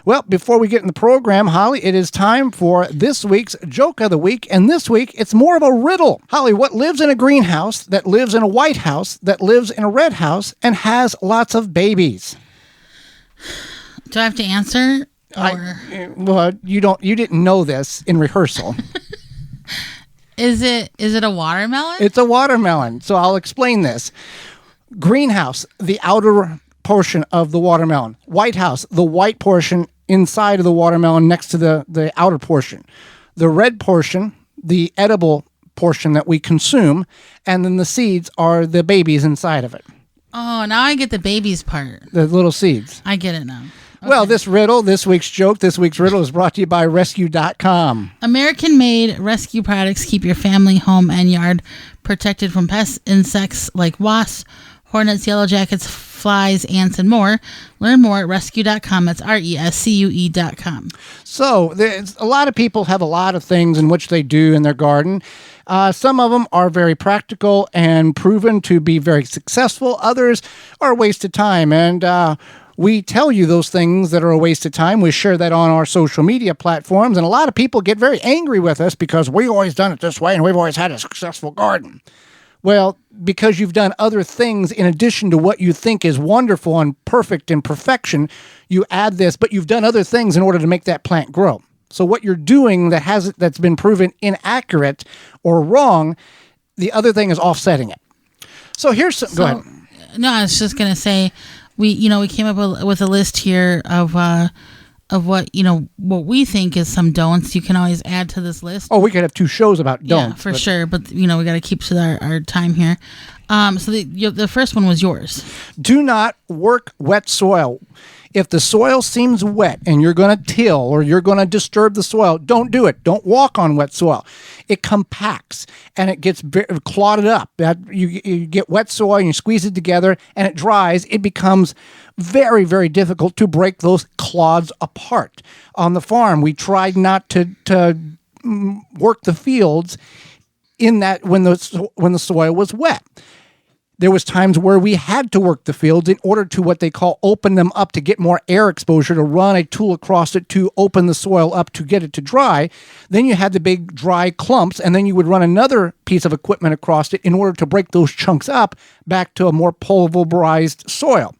Well, before we get in the program, Holly, it is time for this week's Joke of the Week. And this week, it's more of a riddle. Holly, what lives in a greenhouse, that lives in a white house, that lives in a red house, and has lots of babies? Do I have to answer? Well, you didn't know this in rehearsal. Is it a watermelon? It's a watermelon. So I'll explain this. Greenhouse, the outer portion of the watermelon. White house, the white portion inside of the watermelon next to the outer portion. The red portion, the edible portion that we consume, and then the seeds are the babies inside of it. Oh, now I get the babies part. The little seeds. I get it now. Okay. Well, this riddle, this week's riddle is brought to you by Rescue.com. American-made rescue products keep your family, home, and yard protected from pest insects like wasps, hornets, yellow jackets, flies, ants, and more. Learn more at rescue.com. That's rescue.com. So a lot of people have a lot of things in which they do in their garden. Some of them are very practical and proven to be very successful. Others are a waste of time. And we tell you those things that are a waste of time. We share that on our social media platforms. And a lot of people get very angry with us because we've always done it this way and we've always had a successful garden. Well, because you've done other things in addition to what you think is wonderful and perfect and perfection, you add this, but you've done other things in order to make that plant grow. So what you're doing that's been proven inaccurate or wrong, the other thing is offsetting it. So go ahead. No, I was just going to say, we came up with a list here of what we think is some don'ts. You can always add to this list. Oh, we could have 2 shows about don'ts. Yeah, for sure. But we got to keep to our time here. So the first one was yours. Do not work wet soil. If the soil seems wet and you're going to till or you're going to disturb the soil, don't do it. Don't walk on wet soil. It compacts and it gets clotted up. You get wet soil and you squeeze it together and it dries. It becomes very, very difficult to break those clods apart. On the farm, we tried not to work the fields in that when the soil was wet. There was times where we had to work the fields in order to what they call open them up to get more air exposure, to run a tool across it to open the soil up to get it to dry. Then you had the big dry clumps, and then you would run another piece of equipment across it in order to break those chunks up back to a more pulverized soil.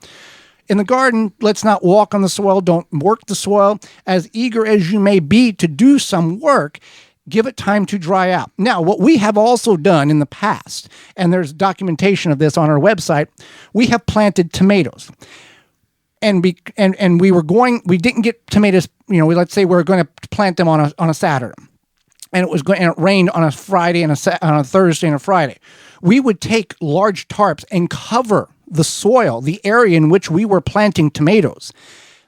In the garden, let's not walk on the soil. Don't work the soil. As eager as you may be to do some work, give it time to dry out. Now, what we have also done in the past, and there's documentation of this on our website, we have planted tomatoes. And we didn't get tomatoes, let's say we're going to plant them on a Saturday. And it rained on a Friday and on a Thursday and a Friday. We would take large tarps and cover the soil, the area in which we were planting tomatoes.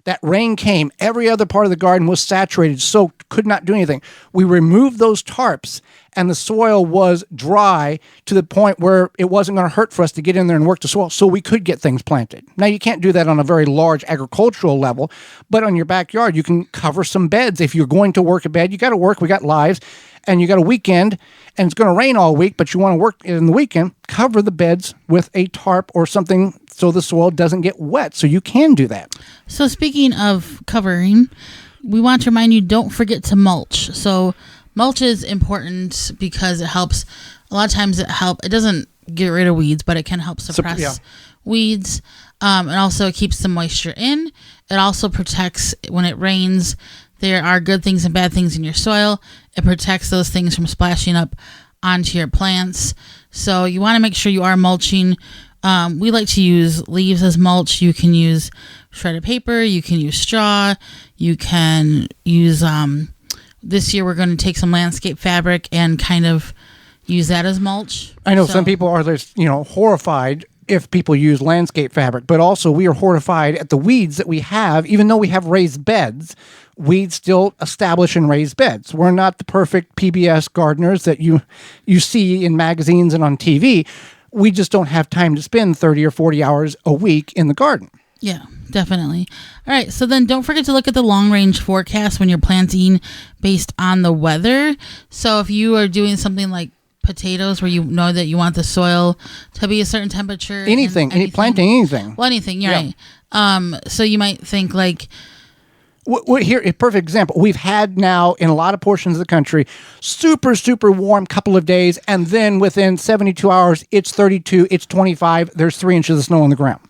That rain came, every other part of the garden was saturated, soaked, could not do anything. We removed those tarps, and the soil was dry to the point where it wasn't going to hurt for us to get in there and work the soil, so we could get things planted. Now, you can't do that on a very large agricultural level, but on your backyard, you can cover some beds. If you're going to work a bed, you got to work. We got lives, and you got a weekend, and it's going to rain all week, but you want to work in the weekend, cover the beds with a tarp or something so the soil doesn't get wet, so you can do that. So speaking of covering, we want to remind you, don't forget to mulch. So mulch is important because it helps. A lot of times it doesn't get rid of weeds, but it can help suppress weeds. And also it keeps the moisture in. It also protects when it rains. There are good things and bad things in your soil. It protects those things from splashing up onto your plants. So you want to make sure you are mulching. We like to use leaves as mulch. You can use shredded paper. You can use straw. You can use, this year we're going to take some landscape fabric and kind of use that as mulch. I know some people are just, horrified if people use landscape fabric, but also we are horrified at the weeds that we have. Even though we have raised beds, weeds still establish in raised beds. We're not the perfect PBS gardeners that you see in magazines and on TV. We just don't have time to spend 30 or 40 hours a week in the garden. Yeah, definitely. All right, so then don't forget to look at the long-range forecast when you're planting based on the weather. So if you are doing something like potatoes where you know that you want the soil to be a certain temperature. Anything. Planting anything. Well, anything, you're right. So you might think like, Here, a perfect example. We've had now in a lot of portions of the country, super, super warm couple of days, and then within 72 hours, it's 32, it's 25, there's 3 inches of snow on the ground.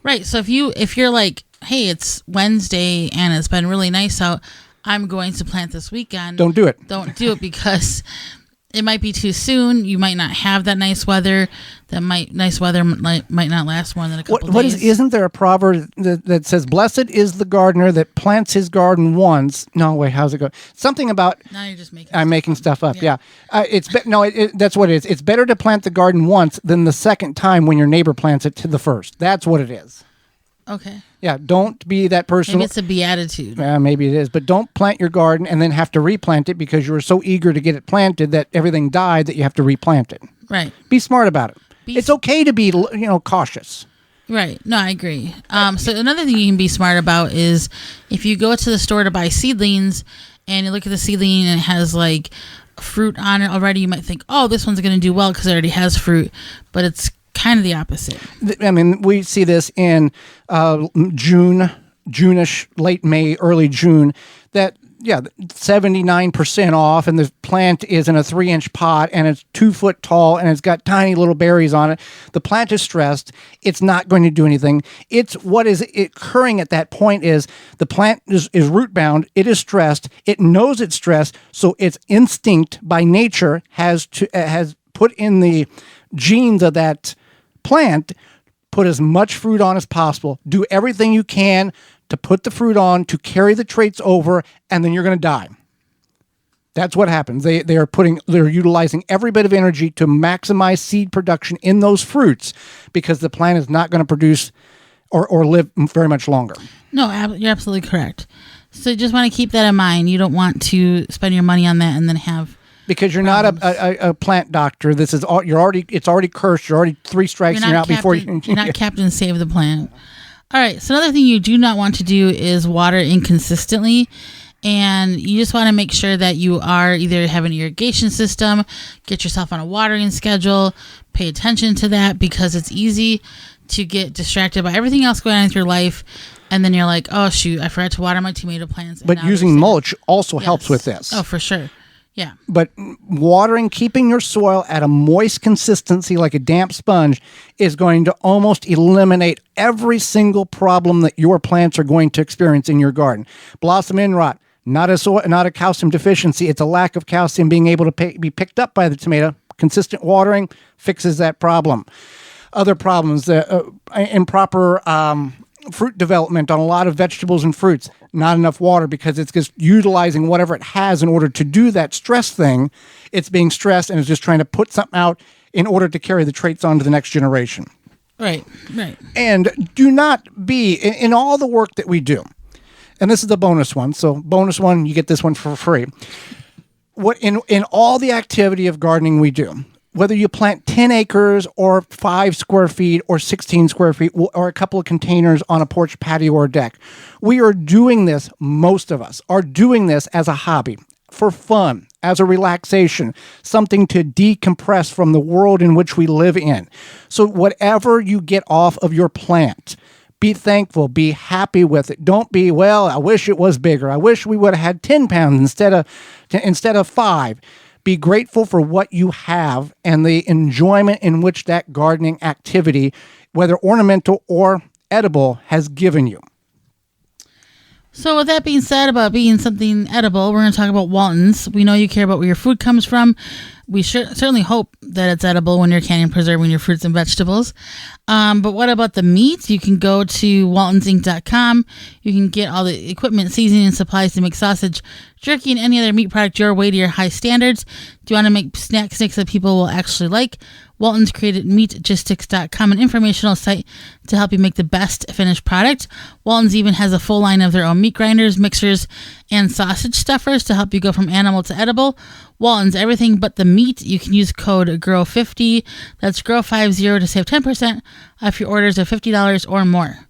Right. So if you're like, hey, it's Wednesday and it's been really nice out, I'm going to plant this weekend. Don't do it. Don't do it because it might be too soon. You might not have that nice weather. Nice weather might not last more than a couple days. Isn't there a proverb that says, "Blessed is the gardener that plants his garden once"? No, wait, how's it go? Something about. Now you're just making. I'm making stuff up. Yeah, that's what it is. It's better to plant the garden once than the second time when your neighbor plants it to the first. That's what it is. Okay. Yeah, don't be that person. Maybe it's a beatitude. Yeah, maybe it is. But don't plant your garden and then have to replant it because you were so eager to get it planted that everything died that you have to replant it. Right. Be smart about it. It's okay to be, cautious. Right. No, I agree. So another thing you can be smart about is if you go to the store to buy seedlings and you look at the seedling and it has like fruit on it already, you might think, oh, this one's going to do well because it already has fruit. But it's kind of the opposite. I mean, we see this in June-ish, late May, early June, that, 79% off, and the plant is in a 3-inch pot, and it's 2 foot tall, and it's got tiny little berries on it. The plant is stressed. It's not going to do anything. It's what is occurring at that point is the plant is root bound. It is stressed. It knows it's stressed, so its instinct by nature has put in the genes of that plant, put as much fruit on as possible, do everything you can to put the fruit on, to carry the traits over, and then you're going to die. That's what happens. They're utilizing every bit of energy to maximize seed production in those fruits because the plant is not going to produce or live very much longer. No, you're absolutely correct. So you just want to keep that in mind. You don't want to spend your money on that and then have because you're problems. Not a plant doctor. This is all it's already cursed. You're already 3 strikes. You're out before you. You're not Captain Save the Plant. All right. So another thing you do not want to do is water inconsistently. And you just want to make sure that you are either have an irrigation system, get yourself on a watering schedule, pay attention to that because it's easy to get distracted by everything else going on with your life. And then you're like, oh, shoot, I forgot to water my tomato plants. But using mulch also helps with this. Oh, for sure. Yeah. But watering, keeping your soil at a moist consistency like a damp sponge is going to almost eliminate every single problem that your plants are going to experience in your garden. Blossom end rot, not a calcium deficiency. It's a lack of calcium being able to be picked up by the tomato. Consistent watering fixes that problem. Other problems, improper fruit development on a lot of vegetables and fruits. Not enough water because it's just utilizing whatever it has in order to do that stress thing. It's being stressed and it's just trying to put something out in order to carry the traits on to the next generation. Right. And do not be, in all the work that we do, and this is the bonus one, so bonus one, you get this one for free. What in all the activity of gardening we do, whether you plant 10 acres or 5 square feet or 16 square feet or a couple of containers on a porch, patio, or deck, we are doing this, most of us are doing this as a hobby, for fun, as a relaxation, something to decompress from the world in which we live in. So whatever you get off of your plant, be thankful, be happy with it. Don't be, well, I wish it was bigger. I wish we would have had 10 pounds instead of 5. Be grateful for what you have and the enjoyment in which that gardening activity, whether ornamental or edible, has given you. So with that being said about being something edible, we're going to talk about Waltons. We know you care about where your food comes from. We certainly hope that it's edible when you're canning and preserving your fruits and vegetables. But what about the meat? You can go to waltonsinc.com. You can get all the equipment, seasoning, and supplies to make sausage, jerky, and any other meat product your way to your high standards. Do you want to make snacks that people will actually like? Walton's created meatgistics.com, an informational site to help you make the best finished product. Walton's even has a full line of their own meat grinders, mixers, and sausage stuffers to help you go from animal to edible. Walton's, everything but the meat. You can use code GROW50, that's GROW50 to save 10% off your orders of $50 or more.